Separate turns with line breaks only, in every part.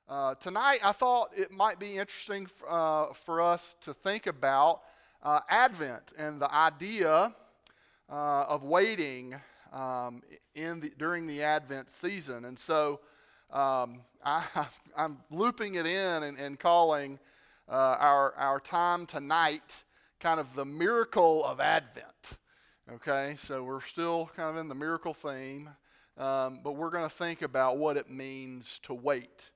Tonight, I thought it might be interesting for us to think about Advent and the idea of waiting during the Advent season. And so I'm looping it in and calling our time tonight kind of the miracle of Advent. Okay, so we're still kind of in the miracle theme, but we're going to think about what it means to wait.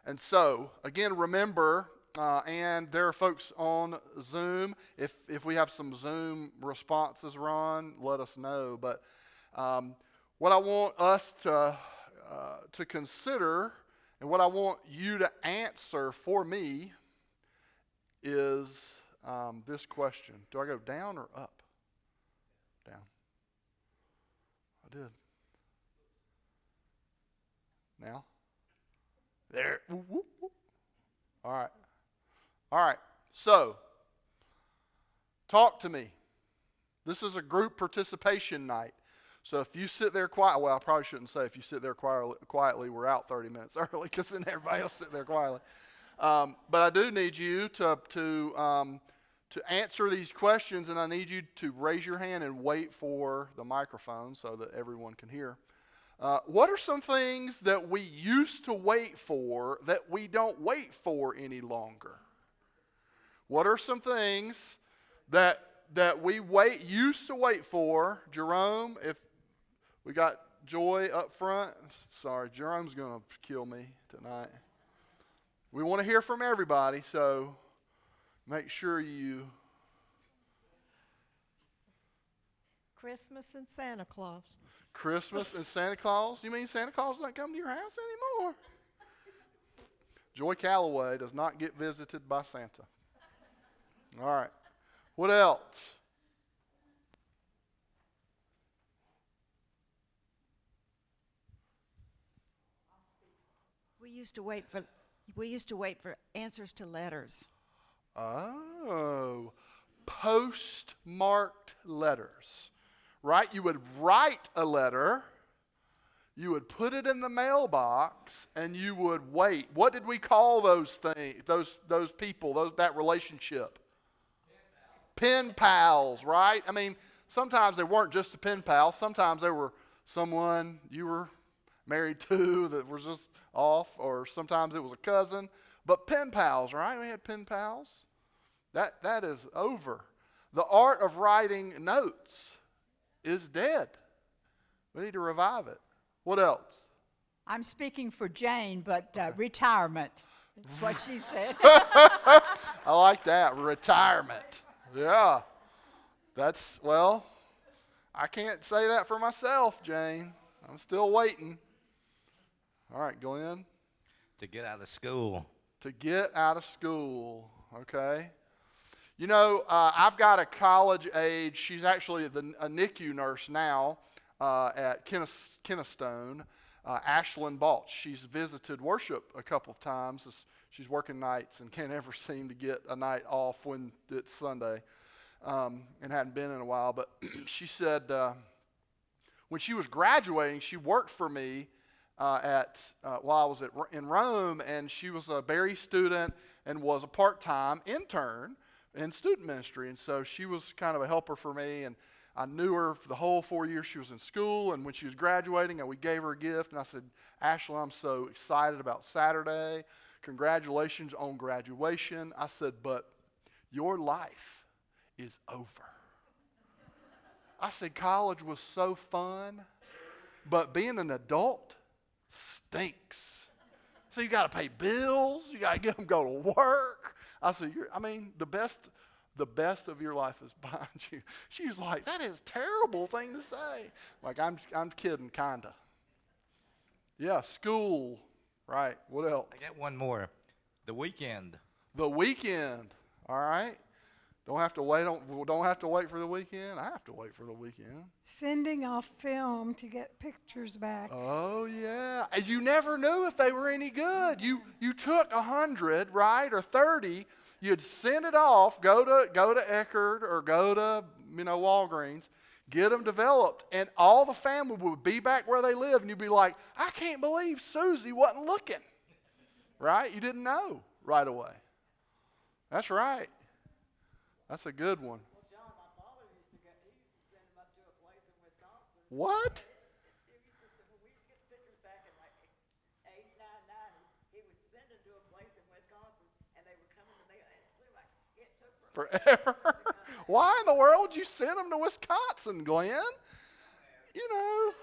And so, again, remember, and there are folks on Zoom. If we have some Zoom responses, Ron, let us know. But what I want us to consider, and what I want you to answer for me, is this question: do I go down or up? Down. I did. Now. There. Whoop, whoop, whoop. All right. All right. So, talk to me. This is a group participation night. So if you sit there quietly, well, I probably shouldn't say if you sit there quietly, we're out 30 minutes early, because then everybody else sit there quietly. But I do need you to answer these questions, and I need you to raise your hand and wait for the microphone so that everyone can hear. What are some things that we used to wait for that we don't wait for any longer? What are some things that we used to wait for? Jerome, if we got Joy up front. Sorry, Jerome's going to kill me tonight. We want to hear from everybody, so make sure you...
Christmas and Santa Claus.
Christmas and Santa Claus? You mean Santa Claus doesn't come to your house anymore? Joy Calloway does not get visited by Santa. All right. What else?
We used to wait for answers to letters.
Oh, postmarked letters. Right? You would write a letter, you would put it in the mailbox, and you would wait. What did we call those things, those people, that relationship? Pen pals, right? I mean, sometimes they weren't just a pen pal. Sometimes they were someone you were married to that was just off, or sometimes it was a cousin. But pen pals, right? We had pen pals. That is over. The art of writing notes is dead. We need to revive it. What else?
I'm speaking for Jane, but retirement. That's what she said.
I like that. Retirement. Yeah. I can't say that for myself, Jane. I'm still waiting. All right, Glenn.
To get out of school.
To get out of school. Okay. You know, I've got a college age, she's actually a NICU nurse now at Kennestone, Ashlyn Balch. She's visited worship a couple of times. She's working nights and can't ever seem to get a night off when it's Sunday, and hadn't been in a while. But she said when she was graduating, she worked for me while I was in Rome, and she was a Berry student and was a part-time intern in student ministry, and so she was kind of a helper for me, and I knew her for the whole 4 years she was in school, and when she was graduating, we gave her a gift, and I said, Ashley, I'm so excited about Saturday. Congratulations on graduation. I said, but your life is over. I said, college was so fun, but being an adult stinks. So you got to pay bills, you got to get them to go to work. I said, the best of your life is behind you. She was like, that is a terrible thing to say. Like, I'm kidding, kinda. Yeah, school, right. What else?
I got one more. The weekend.
The weekend, all right. Don't have to wait for the weekend. I have to wait for the weekend.
Sending off film to get pictures back.
Oh, yeah. And you never knew if they were any good. You took 100, right, or 30. You'd send it off, go to Eckerd or go to Walgreens, get them developed, and all the family would be back where they live, and you'd be like, I can't believe Susie wasn't looking. right? You didn't know right away. That's right. That's a good one.
Well, John, my father used to send him up to a place in Wisconsin.
What?
When we used to get the pictures back in like 89, 90, he would send them to a place in Wisconsin, and they would come in the mail, and it seemed like it took
Forever? Why in the world would you send them to Wisconsin, Glenn? You know,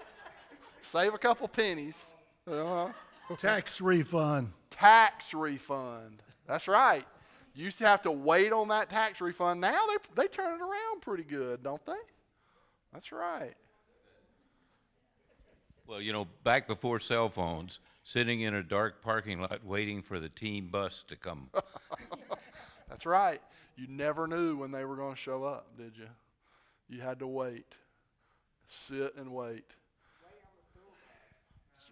save a couple pennies.
Tax refund.
Tax refund. That's right. You used to have to wait on that tax refund. Now they turn it around pretty good, don't they? That's right.
Well, back before cell phones, sitting in a dark parking lot waiting for the team bus to come.
That's right. You never knew when they were going to show up, did you? You had to wait. Sit and wait.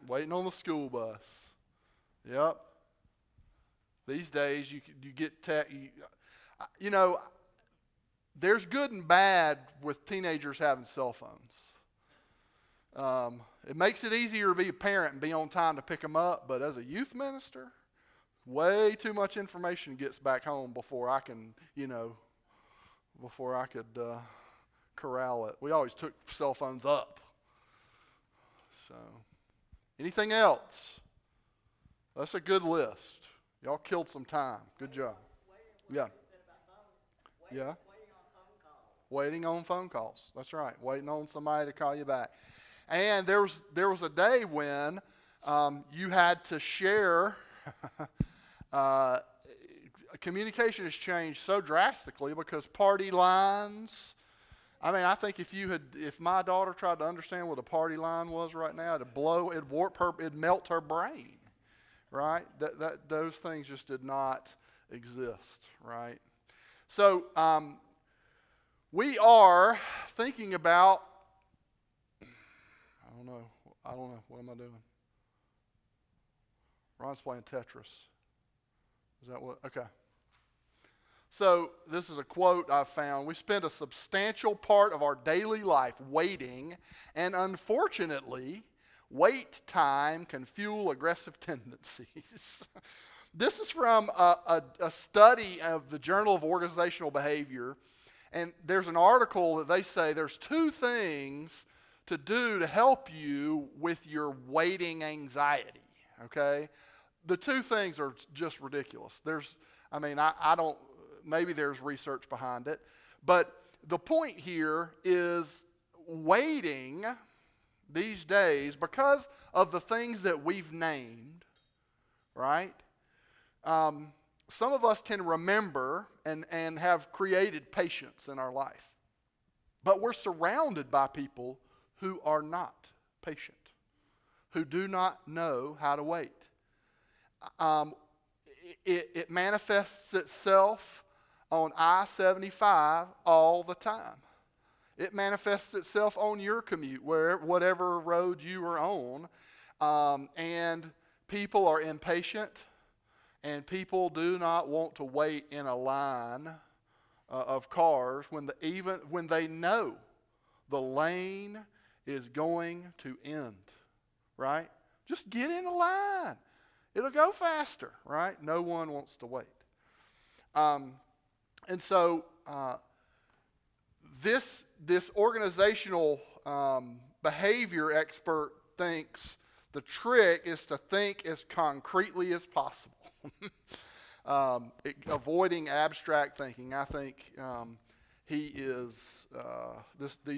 Waiting on the school bus. Yep. These days, you get there's good and bad with teenagers having cell phones. It makes it easier to be a parent and be on time to pick them up, but as a youth minister, way too much information gets back home before I can, before I could corral it. We always took cell phones up. So, anything else? That's a good list. Y'all killed some time. Good job. Yeah. Yeah. Waiting on phone calls. That's right. Waiting on somebody to call you back. And there was a day when you had to share. Communication has changed so drastically because party lines. I mean, I think if my daughter tried to understand what a party line was right now, it'd warp her, it'd melt her brain, right? Those things just did not exist, right? So we are thinking about. I don't know. What am I doing? Ron's playing Tetris. Is that what? Okay. So this is a quote I found. We spend a substantial part of our daily life waiting, and unfortunately, wait time can fuel aggressive tendencies. This is from a study of the Journal of Organizational Behavior, and there's an article that they say there's two things to do to help you with your waiting anxiety, okay? The two things are just ridiculous. I don't, maybe there's research behind it, but the point here is waiting these days, because of the things that we've named, right? Some of us can remember and have created patience in our life, but we're surrounded by people who are not patient, who do not know how to wait. It manifests itself on I-75 all the time. It manifests itself on your commute, whatever road you are on, and people are impatient, and people do not want to wait in a line of cars even when they know the lane is going to end, right? Just get in the line. It'll go faster, right? No one wants to wait. And so this organizational behavior expert thinks the trick is to think as concretely as possible. Avoiding abstract thinking. I think these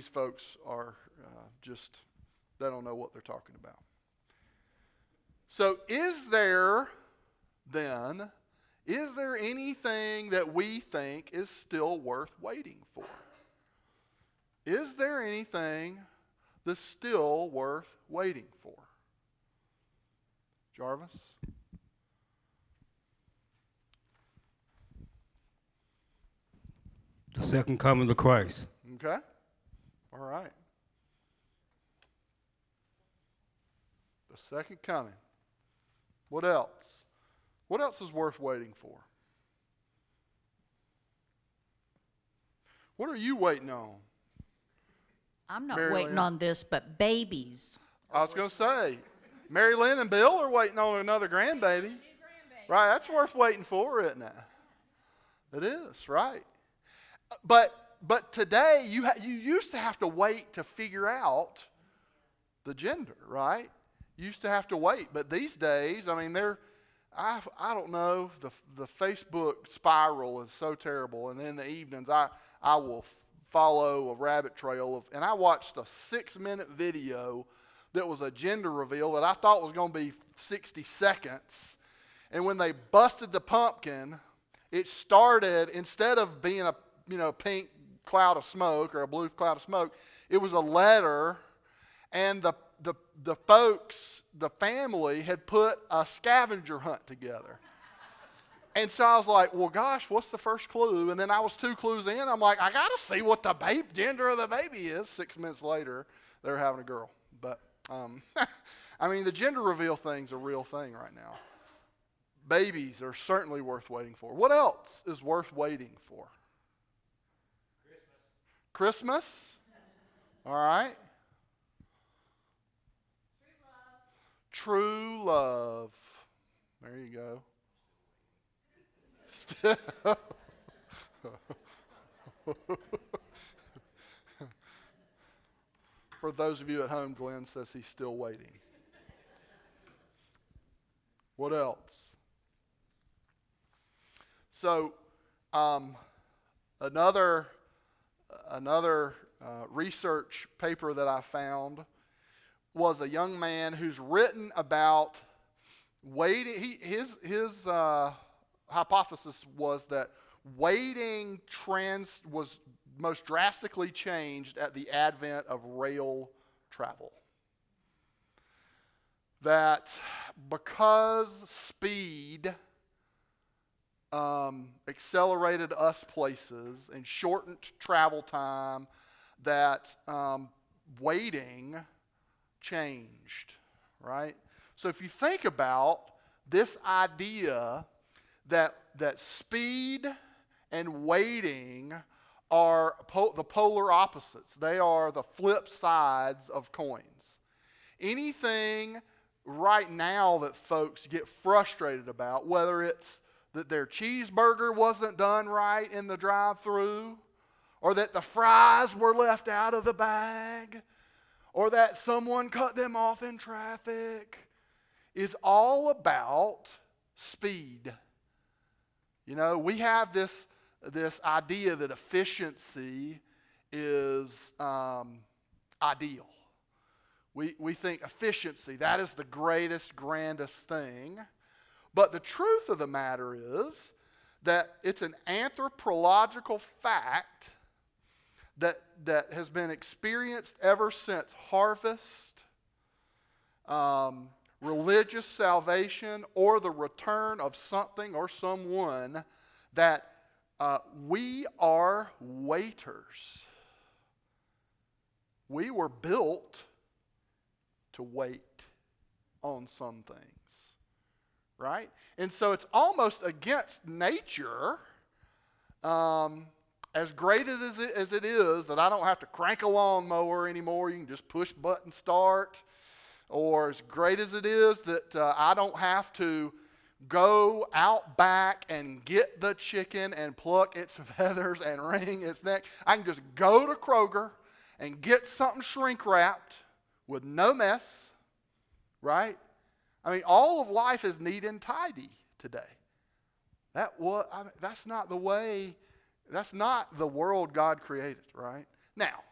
folks are they don't know what they're talking about. So is there anything that we think is still worth waiting for? Is there anything that's still worth waiting for? Jarvis?
The second coming of Christ.
Okay. All right. The second coming. What else? What else is worth waiting for? What are you waiting on?
I'm not
Mary
waiting
Lynn?
on this, but babies.
I was going to say, Mary Lynn and Bill are waiting on another grandbaby. Right, that's worth waiting for, isn't it? It is, right? But today, you used to have to wait to figure out the gender, right? You used to have to wait. But these days, I mean, I don't know, the Facebook spiral is so terrible. And in the evenings, I will follow a rabbit trail and I watched a 6-minute video that was a gender reveal that I thought was going to be 60 seconds. And when they busted the pumpkin, it started, instead of being a pink cloud of smoke or a blue cloud of smoke, it was a letter, and the folks, the family, had put a scavenger hunt together. And so I was like, well, gosh, what's the first clue? And then I was 2 clues in. I'm like, I got to see what the gender of the baby is. 6 minutes later, they're having a girl. But, I mean, the gender reveal thing's a real thing right now. Babies are certainly worth waiting for. What else is worth waiting for? Christmas? All right. True love. There you go. For those of you at home, Glenn says he's still waiting. What else? So, another research paper that I found was a young man who's written about waiting. His hypothesis was that waiting was most drastically changed at the advent of rail travel. That because speed accelerated us places and shortened travel time, that waiting changed, right? So if you think about this idea that speed and waiting are the polar opposites. They are the flip sides of coins. Anything right now that folks get frustrated about, whether it's that their cheeseburger wasn't done right in the drive-thru, or that the fries were left out of the bag, or that someone cut them off in traffic, is all about speed. You know, we have this idea that efficiency is ideal. We think efficiency, that is the greatest, grandest thing. But the truth of the matter is that it's an anthropological fact that has been experienced ever since harvest, religious salvation, or the return of something or someone, that we are waiters. We were built to wait on some things. Right? And so it's almost against nature, as great as it is, that I don't have to crank a lawnmower anymore. You can just push button start. Or as great as it is that I don't have to go out back and get the chicken and pluck its feathers and wring its neck. I can just go to Kroger and get something shrink wrapped with no mess. Right? I mean, all of life is neat and tidy today. That's not the way, that's not the world God created, right? Now,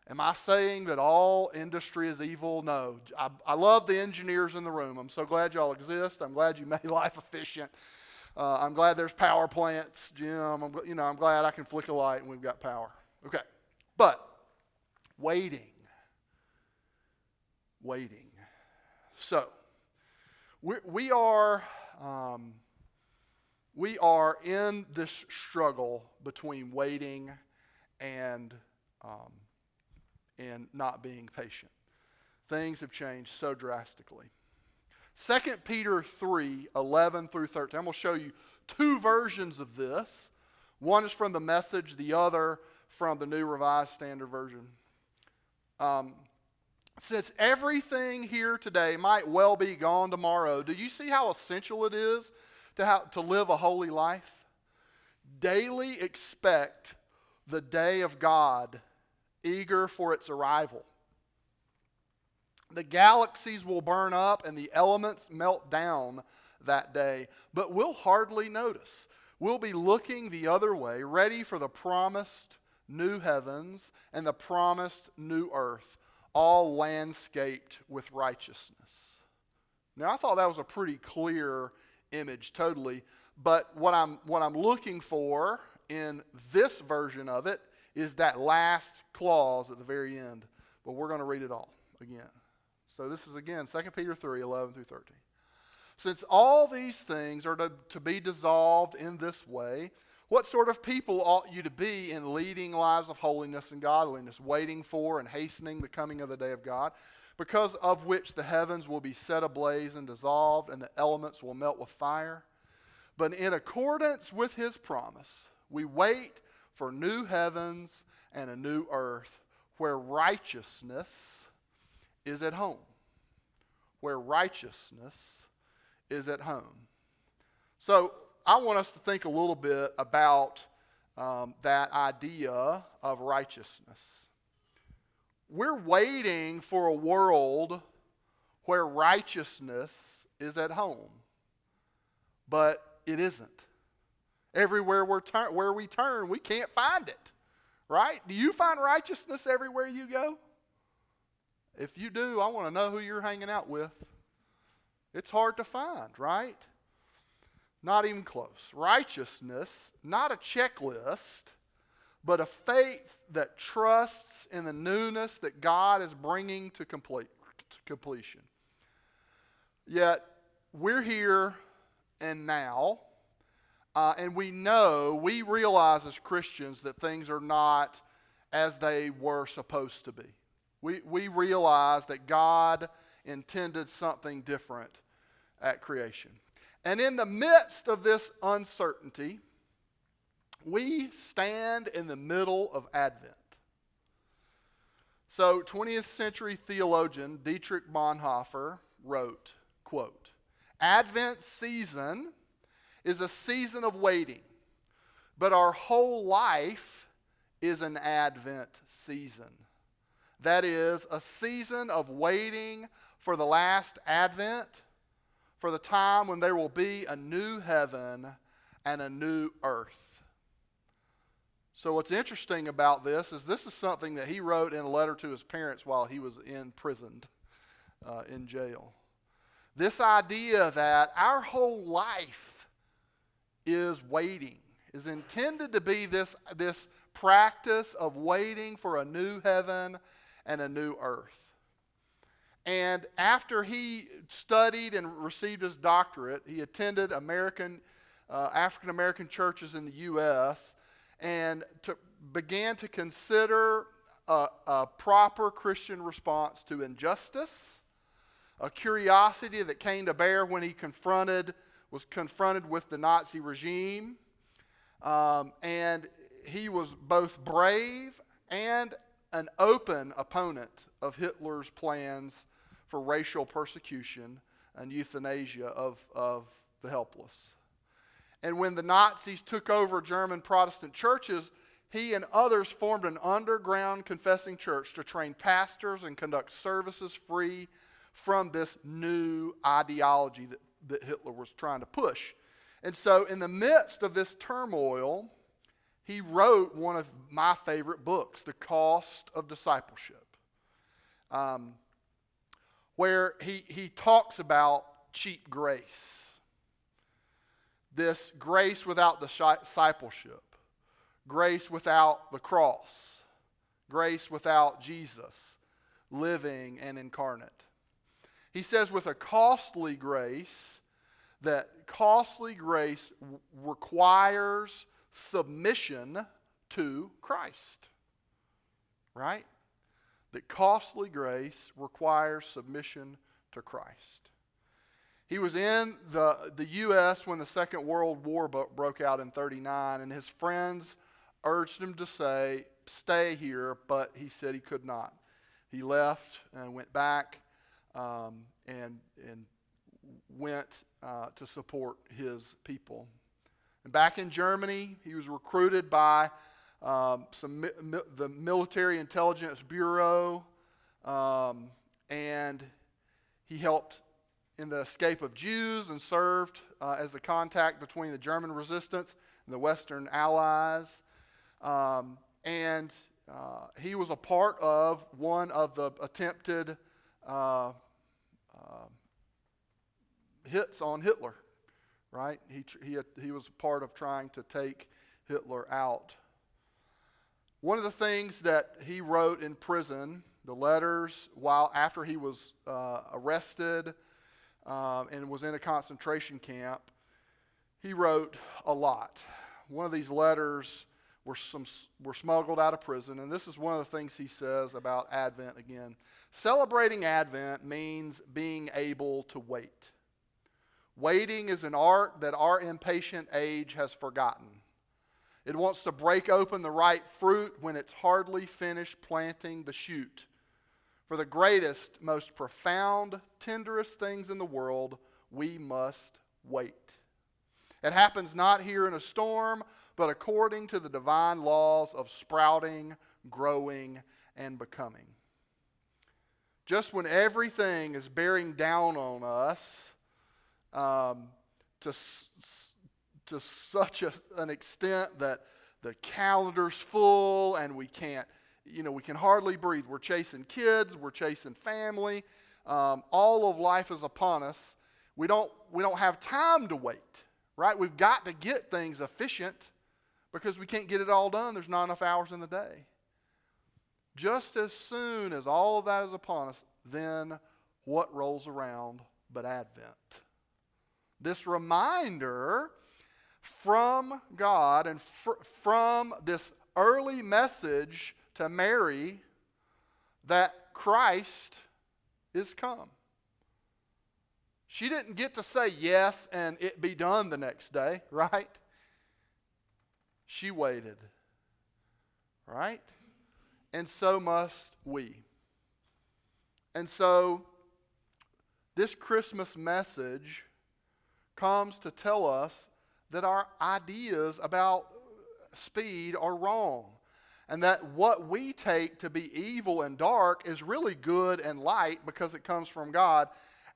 am I saying that all industry is evil? No. I love the engineers in the room. I'm so glad y'all exist. I'm glad you made life efficient. I'm glad there's power plants, Jim. I'm glad I can flick a light and we've got power. Okay. But waiting. So, we are in this struggle between waiting and not being patient. Things have changed so drastically. 2 Peter 3:11 through 13. I'm going to show you 2 versions of this. One is from the Message, the other from the New Revised Standard Version. Since everything here today might well be gone tomorrow, do you see how essential it is to live a holy life? Daily expect the day of God, eager for its arrival. The galaxies will burn up and the elements melt down that day, but we'll hardly notice. We'll be looking the other way, ready for the promised new heavens and the promised new earth, all landscaped with righteousness. Now, I thought that was a pretty clear image, totally. But what I'm looking for in this version of it is that last clause at the very end. But we're going to read it all again. So this is again 2 Peter 3, 11 through 13. Since all these things are to be dissolved in this way, what sort of people ought you to be in leading lives of holiness and godliness, waiting for and hastening the coming of the day of God, because of which the heavens will be set ablaze and dissolved, and the elements will melt with fire? But in accordance with his promise, we wait for new heavens and a new earth, where righteousness is at home. Where righteousness is at home. So I want us to think a little bit about that idea of righteousness. We're waiting for a world where righteousness is at home, but it isn't. Everywhere where we turn, we can't find it, right? Do you find righteousness everywhere you go? If you do, I want to know who you're hanging out with. It's hard to find, right? Not even close. Righteousness, not a checklist, but a faith that trusts in the newness that God is bringing to completion. Yet, we're here and now, and we realize as Christians that things are not as they were supposed to be. We realize that God intended something different at creation. And in the midst of this uncertainty, we stand in the middle of Advent. So 20th century theologian Dietrich Bonhoeffer wrote, quote, "Advent season is a season of waiting, but our whole life is an Advent season. That is, a season of waiting for the last Advent, for the time when there will be a new heaven and a new earth." So what's interesting about this is something that he wrote in a letter to his parents while he was imprisoned in jail. This idea that our whole life is waiting, is intended to be this practice of waiting for a new heaven and a new earth. And after he studied and received his doctorate, he attended African-American churches in the U.S. and began to consider a proper Christian response to injustice, a curiosity that came to bear when he was confronted with the Nazi regime. And he was both brave and an open opponent of Hitler's plans for racial persecution and euthanasia of the helpless. And when the Nazis took over German Protestant churches, he and others formed an underground confessing church to train pastors and conduct services free from this new ideology that Hitler was trying to push. And so in the midst of this turmoil, he wrote one of my favorite books, The Cost of Discipleship, where he talks about cheap grace. This grace without discipleship, grace without the cross, grace without Jesus living and incarnate. He says with a costly grace, that costly grace requires submission to Christ, right? That costly grace requires submission to Christ. He was in the U.S. when the Second World War broke out in 1939, and his friends urged him to stay here, but he said he could not. He left and went back and went to support his people. And back in Germany, he was recruited by the Military Intelligence Bureau, and he helped in the escape of Jews and served as the contact between the German resistance and the Western Allies. He was a part of one of the attempted hits on Hitler, right? He was part of trying to take Hitler out. One of the things that he wrote in prison, the letters after he was arrested and was in a concentration camp, he wrote a lot. One of these letters were smuggled out of prison, and this is one of the things he says about Advent again. Celebrating Advent means being able to wait. Waiting is an art that our impatient age has forgotten. It wants to break open the ripe fruit when it's hardly finished planting the shoot. For the greatest, most profound, tenderest things in the world, we must wait. It happens not here in a storm, but according to the divine laws of sprouting, growing, and becoming. Just when everything is bearing down on us to such an extent that the calendar's full and we can hardly breathe. We're chasing kids, we're chasing family. All of life is upon us. We don't have time to wait, right? We've got to get things efficient because we can't get it all done. There's not enough hours in the day. Just as soon as all of that is upon us, then what rolls around but Advent? This reminder from God and from this early message to Mary that Christ is come. She didn't get to say yes and it be done the next day, right? She waited, right? And so must we. And so this Christmas message comes to tell us that our ideas about speed are wrong, and that what we take to be evil and dark is really good and light because it comes from God.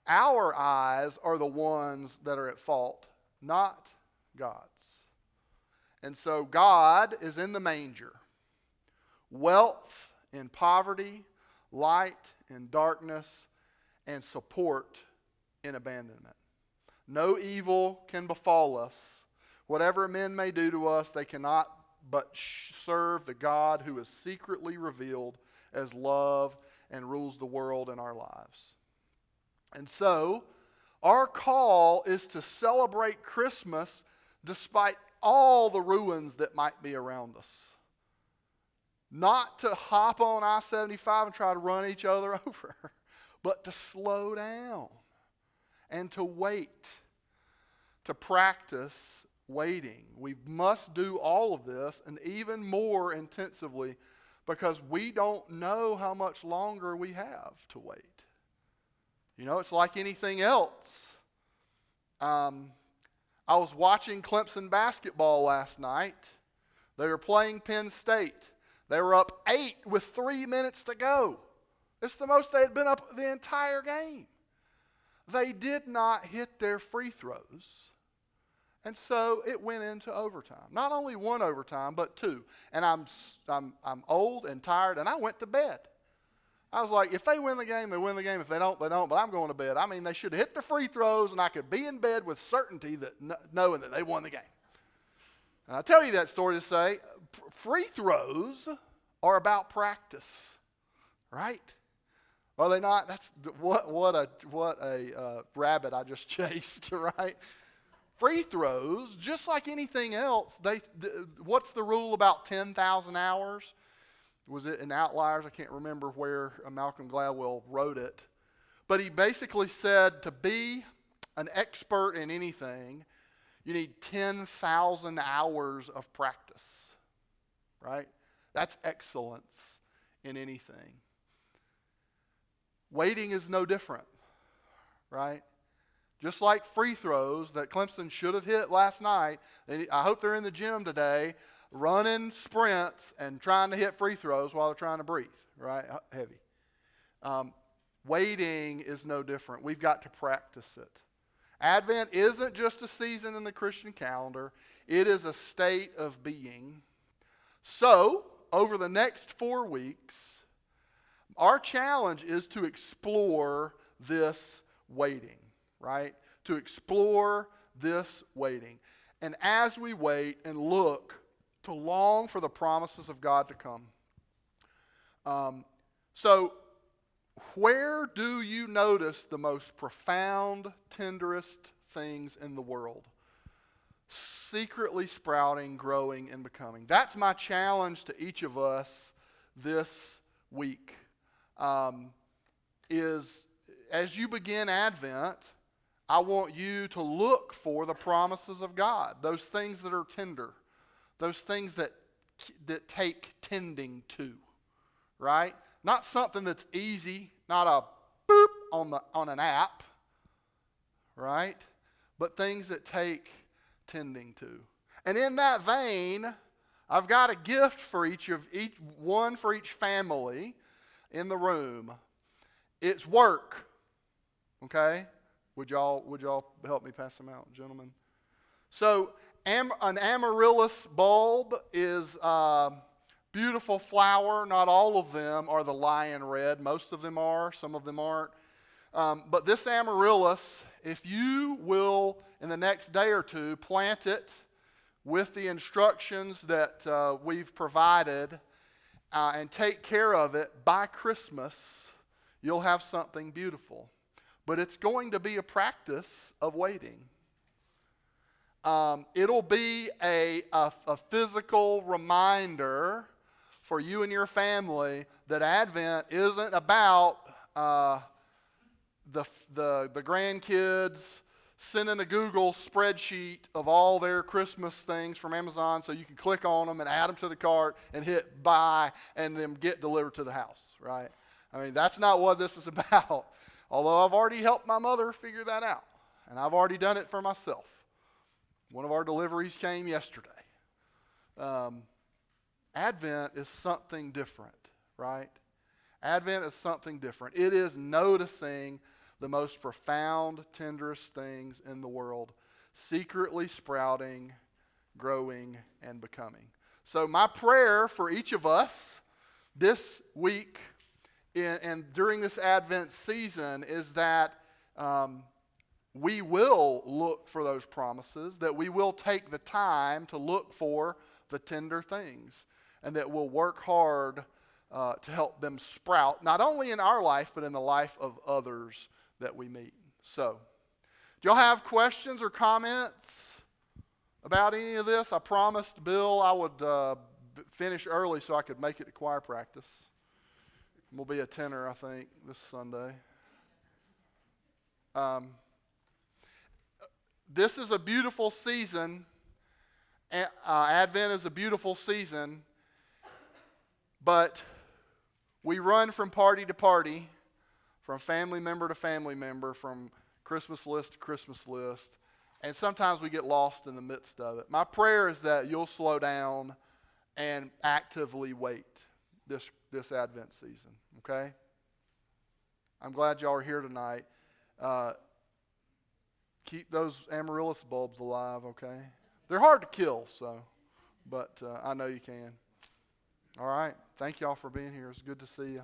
Our eyes are the ones that are at fault, not God's. And so God is in the manger. Wealth in poverty, light in darkness, and support in abandonment. No evil can befall us. Whatever men may do to us, they cannot but serve the God who is secretly revealed as love and rules the world in our lives. And so, our call is to celebrate Christmas despite all the ruins that might be around us. Not to hop on I-75 and try to run each other over, but to slow down and to wait, to practice waiting. We must do all of this and even more intensively because we don't know how much longer we have to wait. You know, it's like anything else. I was watching Clemson basketball last night. They were playing Penn State. They were up 8 with 3 minutes to go. It's the most they had been up the entire game. They did not hit their free throws. And so it went into overtime. Not only one overtime, but 2. And I'm old and tired, and I went to bed. I was like, if they win the game, they win the game. If they don't, they don't. But I'm going to bed. I mean, they should have hit the free throws, and I could be in bed with certainty that knowing that they won the game. And I tell you that story to say, free throws are about practice, right? Are they not? That's what a rabbit I just chased, right? Free throws, just like anything else, what's the rule about 10,000 hours? Was it in Outliers? I can't remember where Malcolm Gladwell wrote it. But he basically said to be an expert in anything, you need 10,000 hours of practice, right? That's excellence in anything. Waiting is no different, right? Just like free throws that Clemson should have hit last night. I hope they're in the gym today running sprints and trying to hit free throws while they're trying to breathe, right? Heavy. Waiting is no different. We've got to practice it. Advent isn't just a season in the Christian calendar. It is a state of being. So, over the next 4 weeks, our challenge is to explore this waiting, right? To explore this waiting. And as we wait and look, to long for the promises of God to come. So, where do you notice the most profound, tenderest things in the world? Secretly sprouting, growing, and becoming. That's my challenge to each of us this week. Is as you begin Advent, I want you to look for the promises of God. Those things that are tender. Those things that take tending to. Right? Not something that's easy. Not a boop on an app. Right? But things that take tending to. And in that vein, I've got a gift for each one for each family in the room. It's work. Okay? Would y'all help me pass them out, gentlemen? So, an amaryllis bulb is a beautiful flower. Not all of them are the lion red. Most of them are. Some of them aren't. But this amaryllis, if you will, in the next day or two, plant it with the instructions that we've provided and take care of it by Christmas, you'll have something beautiful. But it's going to be a practice of waiting. It'll be a physical reminder for you and your family that Advent isn't about the grandkids sending a Google spreadsheet of all their Christmas things from Amazon so you can click on them and add them to the cart and hit buy and them get delivered to the house, right? I mean, that's not what this is about. Although I've already helped my mother figure that out. And I've already done it for myself. One of our deliveries came yesterday. Advent is something different, right? Advent is something different. It is noticing the most profound, tenderest things in the world, secretly sprouting, growing, and becoming. So my prayer for each of us this week and during this Advent season is that we will look for those promises, that we will take the time to look for the tender things, and that we'll work hard to help them sprout, not only in our life, but in the life of others that we meet. So, do y'all have questions or comments about any of this? I promised Bill I would finish early so I could make it to choir practice. We'll be a tenor, I think, this Sunday. This is a beautiful season. Advent is a beautiful season, but we run from party to party, from family member to family member, from Christmas list to Christmas list, and sometimes we get lost in the midst of it. My prayer is that you'll slow down and actively wait this Advent season, okay? I'm glad y'all are here tonight. Keep those amaryllis bulbs alive, okay? They're hard to kill, but I know you can. All right. Thank y'all for being here. It's good to see you.